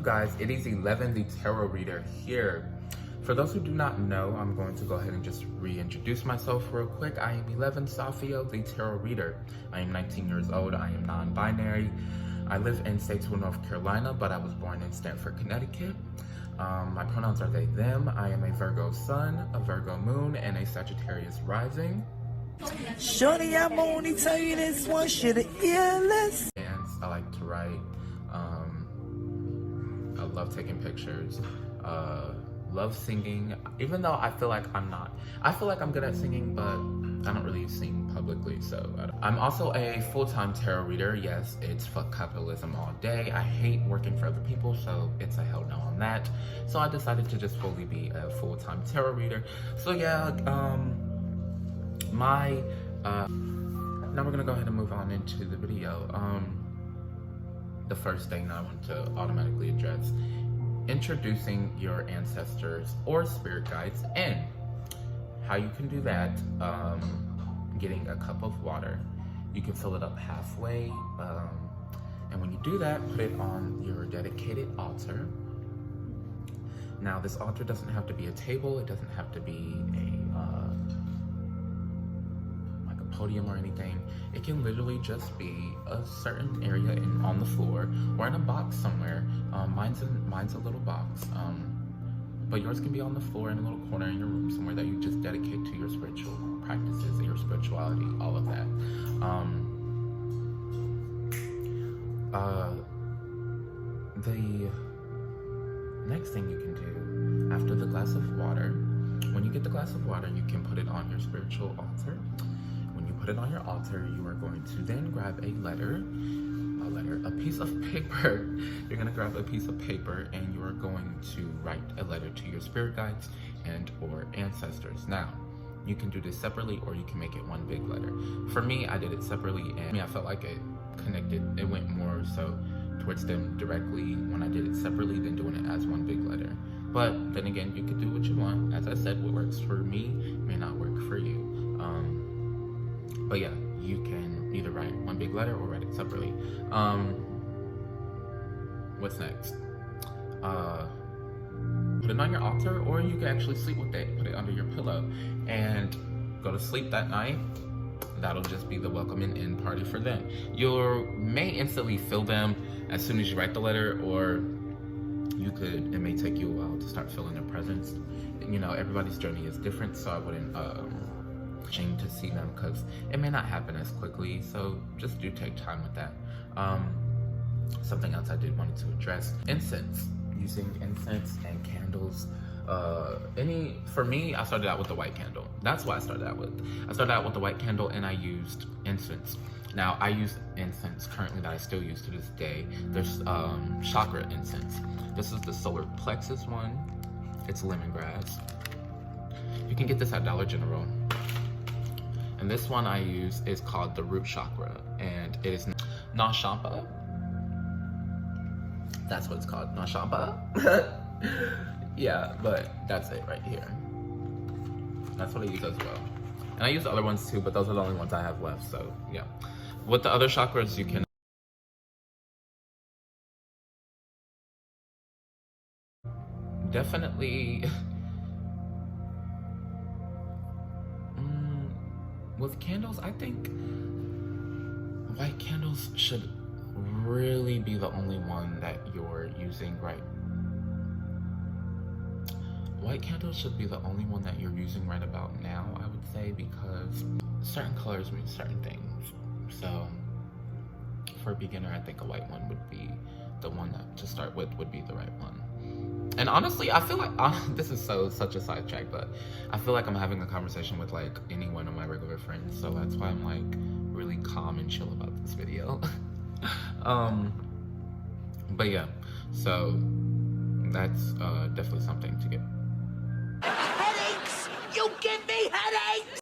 guys? It is 11, the tarot reader here. For those who do not know, I'm going to go ahead and just reintroduce myself real quick. I am 11 Safio, the tarot reader. I am 19 years old. I am non-binary. I live in Statesville, North Carolina, but I was born in Stamford, Connecticut. My pronouns are they, them. I am a Virgo sun, a Virgo moon, and a Sagittarius rising. Shorty, I'm only tell you this one shit illness. I like to write. I love taking pictures. Love singing, even though I feel like I'm not. I feel like I'm good at singing, but I don't really sing publicly, so I'm also a full-time tarot reader. Yes, it's fuck capitalism all day. I hate working for other people, so it's a hell no on that. So I decided to just fully be a full-time tarot reader. So yeah, now we're gonna go ahead and move on into the video. The first thing I want to automatically address: introducing your ancestors or spirit guides. And how you can do that: getting a cup of water. You can fill it up halfway, and when you do that, put it on your dedicated altar. Now, this altar doesn't have to be a table. It doesn't have to be like a podium or anything. It can literally just be a certain area on the floor or in a box somewhere. Mine's a little box, but yours can be on the floor in a little corner in your room somewhere that you just dedicate to your spiritual practices, your spirituality, all of that. The next thing you can do after the glass of water, when you get the glass of water, you can put it on your spiritual altar. When you put it on your altar, you are going to then grab a piece of paper. You're gonna grab a piece of paper and you are going to write a letter to your spirit guides and or ancestors. Now, you can do this separately or you can make it one big letter. For me, I did it separately, and I felt like it connected. It went more so towards them directly when I did it separately than doing it as one big letter. But then again, you could do what you want. As I said, what works for me may not work for you. But yeah, you can either write one big letter or write it separately. What's next? Put it on your altar, or you can actually sleep with it. Put it under your pillow and go to sleep that night. That'll just be the welcome and end party for them. You may instantly feel them as soon as you write the letter, or it may take you a while to start feeling their presence. You know, everybody's journey is different, so I wouldn't shame to see them because it may not happen as quickly, so just do take time with that. Something else I did wanted to address: incense. Using incense and candles. For me, I started out with the white candle. That's what I started out with. I started out with the white candle and I used incense. Now, I use incense currently that I still use to this day. There's chakra incense. This is the solar plexus one. It's lemongrass. You can get this at Dollar General. And this one I use is called the root chakra, and it is Nashampa. That's what it's called, Nashampa. Yeah, but that's it right here. That's what I use as well. And I use other ones too, but those are the only ones I have left, so yeah. With the other chakras, you can definitely, with candles, I think white candles should really be the only one that you're using right. White candles should be the only one that you're using right about now, I would say, because certain colors mean certain things. So for a beginner, I think a white one would be the one that to start with would be the right one. And honestly, I feel like this is such a sidetrack, but I feel like I'm having a conversation with like any one of my regular friends, so that's why I'm like really calm and chill about this video. But yeah, so that's definitely something to get. Headaches! You give me headaches!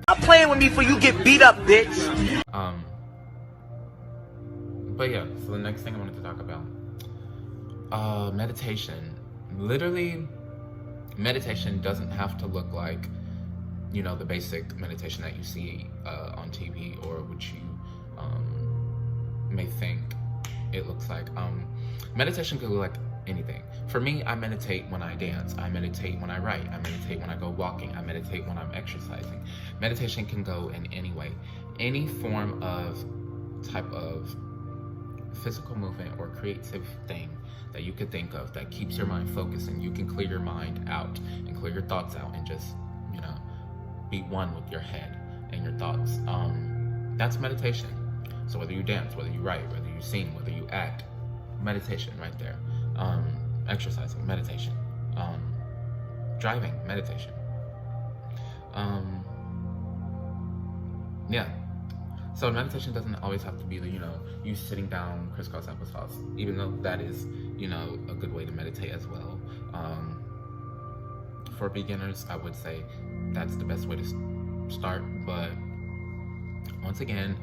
Stop playing with me before you get beat up, bitch! But yeah, so the next thing I wanted to talk about, meditation. Literally, meditation doesn't have to look like, you know, the basic meditation that you see on TV or which you may think. it looks like. Meditation could look like anything. For me, I meditate when I dance. I meditate when I write. I meditate when I go walking. I meditate when I'm exercising. Meditation can go in any way. Any form of type of physical movement or creative thing that you could think of that keeps your mind focused, and you can clear your mind out and clear your thoughts out and just, you know, be one with your head and your thoughts. That's meditation. So whether you dance, whether you write, whether you sing, whether you act, meditation right there. Exercising, meditation. Driving, meditation. Yeah. So meditation doesn't always have to be, you know, you sitting down crisscross applesauce, even though that is, you know, a good way to meditate as well. For beginners, I would say that's the best way to start. But once again,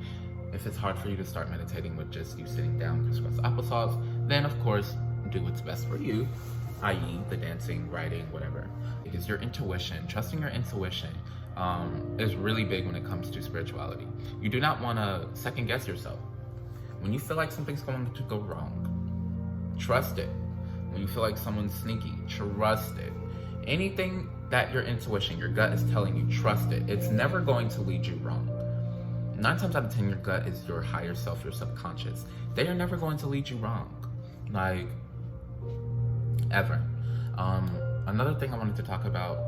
if it's hard for you to start meditating with just you sitting down crisscross applesauce, then of course do what's best for you, i.e. the dancing, writing, whatever. It is your intuition. Trusting your intuition is really big when it comes to spirituality. You do not want to second guess yourself. When you feel like something's going to go wrong, trust it. When you feel like someone's sneaky, trust it. Anything that your intuition, your gut is telling you, trust it. It's never going to lead you wrong. 9 times out of 10, your gut is your higher self, your subconscious. They are never going to lead you wrong. Like, ever. Another thing I wanted to talk about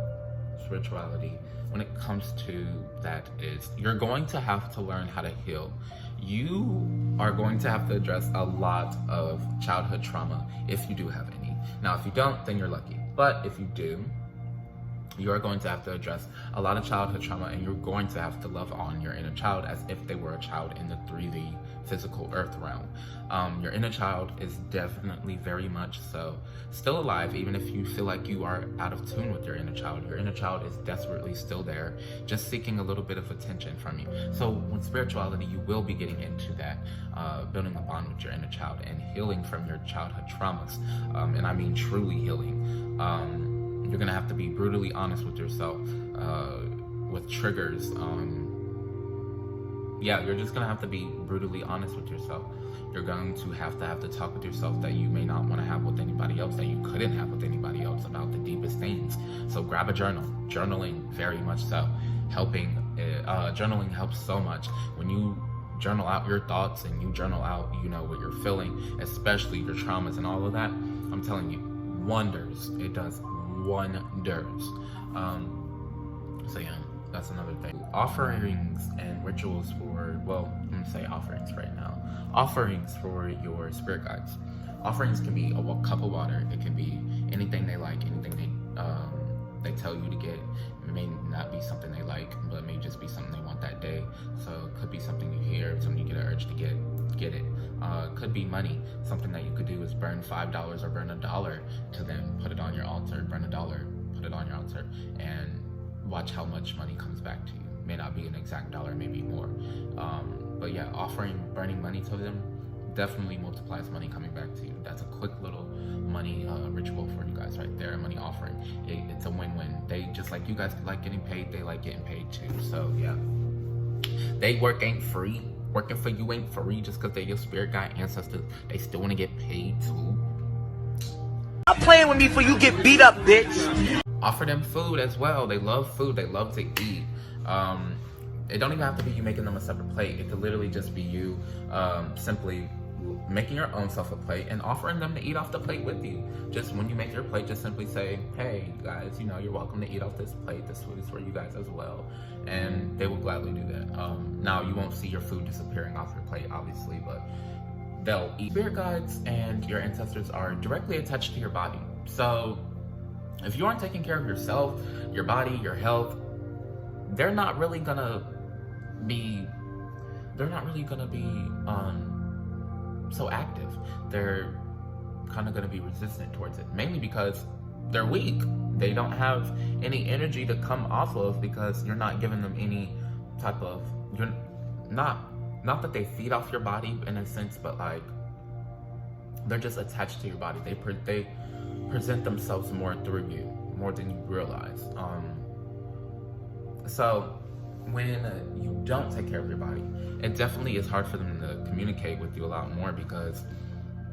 spirituality when it comes to that is you're going to have to learn how to heal. You are going to have to address a lot of childhood trauma if you do have any. Now, if you don't, then you're lucky. But if you do, you are going to have to address a lot of childhood trauma, and you're going to have to love on your inner child as if they were a child in the 3D physical earth realm. Your inner child is definitely very much so still alive, even if you feel like you are out of tune with your inner child. Your inner child is desperately still there, just seeking a little bit of attention from you. So with spirituality, you will be getting into that, building a bond with your inner child and healing from your childhood traumas. And I mean truly healing. You're gonna have to be brutally honest with yourself, with triggers. Yeah, you're just gonna have to be brutally honest with yourself. You're going to have to talk with yourself that you may not want to have with anybody else, that you couldn't have with anybody else, about the deepest things. So grab a journal. Journaling, very much so. Journaling helps so much. When you journal out your thoughts and you journal out, you know, what you're feeling, especially your traumas and all of that, I'm telling you, wonders. It does wonders. So yeah, that's another thing. Offerings and rituals for, well, I'm gonna say offerings right now. Offerings for your spirit guides. Offerings can be a cup of water. It can be anything they like, anything they tell you to get. It may not be something they like, but it may just be something they want that day. So it could be something you hear, something you get an urge to get it. Could be money. Something that you could do is burn $5 or burn $1 to them, put it on your altar, burn $1, put it on your altar, and watch how much money comes back to you. May not be an exact dollar, maybe more. But yeah, burning money to them definitely multiplies money coming back to you. That's a quick little money ritual for you guys right there, a money offering. It's a win-win. They, just like you guys like getting paid, they like getting paid too. So yeah, they work ain't free. Working for you ain't free just because they're your spirit guide ancestors. They still want to get paid too. Stop playing with me before you get beat up, bitch. Offer them food as well. They love food. They love to eat. It don't even have to be you making them a separate plate. It could literally just be you simply making your own self a plate and offering them to eat off the plate with you. Just when you make your plate, just simply say, hey guys, you know, you're welcome to eat off this plate. This food is for you guys as well. And they will gladly do that. Now you won't see your food disappearing off your plate, obviously, but they'll eat. Spirit guides and your ancestors are directly attached to your body. So if you aren't taking care of yourself, your body, your health, they're not really gonna be so active. They're kind of gonna be resistant towards it, mainly because they're weak. They don't have any energy to come off of because you're not giving them any type of, you're not that they feed off your body in a sense, but like they're just attached to your body. They present themselves more through you, more than you realize. So when you don't take care of your body, it definitely is hard for them to communicate with you a lot more because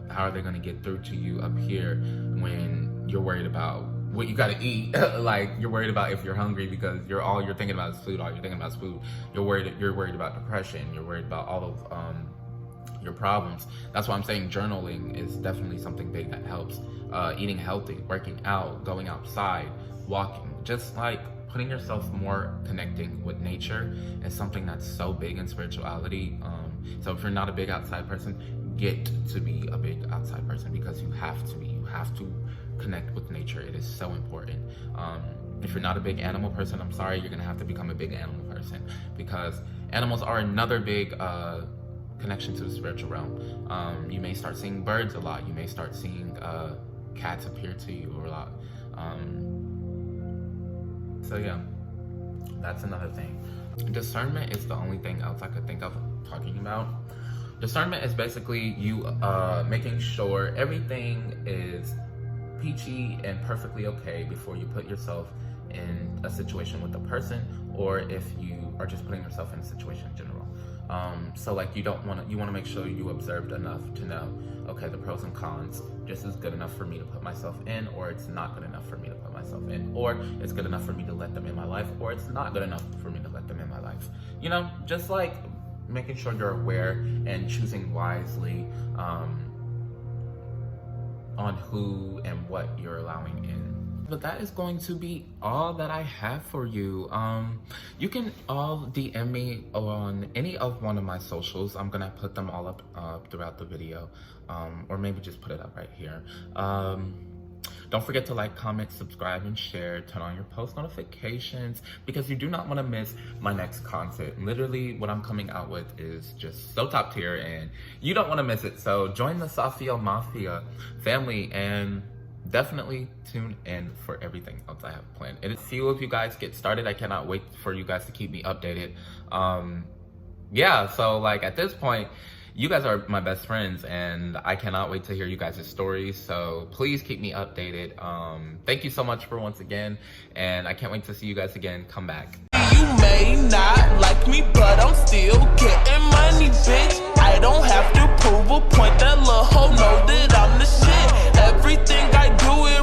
how are they going to get through to you up here when you're worried about what you got to eat? Like, you're worried about if you're hungry because all you're thinking about is food. All you're thinking about is food. You're worried about depression. You're worried about all of your problems. That's why I'm saying journaling is definitely something big that helps. Eating healthy, working out, going outside, walking, just like putting yourself more connecting with nature is something that's so big in spirituality. So if you're not a big outside person, get to be a big outside person, because you have to connect with nature. It is so important. If you're not a big animal person, I'm sorry, you're gonna have to become a big animal person, because animals are another big connection to the spiritual realm. You may start seeing birds a lot. You may start seeing cats appear to you a lot. So yeah, that's another thing. Discernment is the only thing else I could think of talking about. Discernment is basically you making sure everything is peachy and perfectly okay before you put yourself in a situation with a person, or if you are just putting yourself in a situation in general. So like you want to make sure you observed enough to know, okay, the pros and cons. This is good enough for me to put myself in, or it's not good enough for me to put myself in, or it's good enough for me to let them in my life, or it's not good enough for me to let them in my life. You know, just like making sure you're aware and choosing wisely on who and what you're allowing in. But that is going to be all that I have for you. You can all DM me on any of one of my socials. I'm gonna put them all up throughout the video, or maybe just put it up right here. Don't forget to like, comment, subscribe, and share. Turn on your post notifications, because you do not want to miss my next content. Literally, what I'm coming out with is just so top tier, and you don't want to miss it. So join the Safia Mafia family, and definitely tune in for everything else I have planned. And see if you guys get started. I cannot wait for you guys to keep me updated. Yeah, so like at this point, you guys are my best friends, and I cannot wait to hear you guys' stories. So please keep me updated. Thank you so much for once again, and I can't wait to see you guys again. Come back. You may not like me, but I'm still getting money, bitch. I don't have to prove a point. That little hoe know that I'm the shit. Everything I do is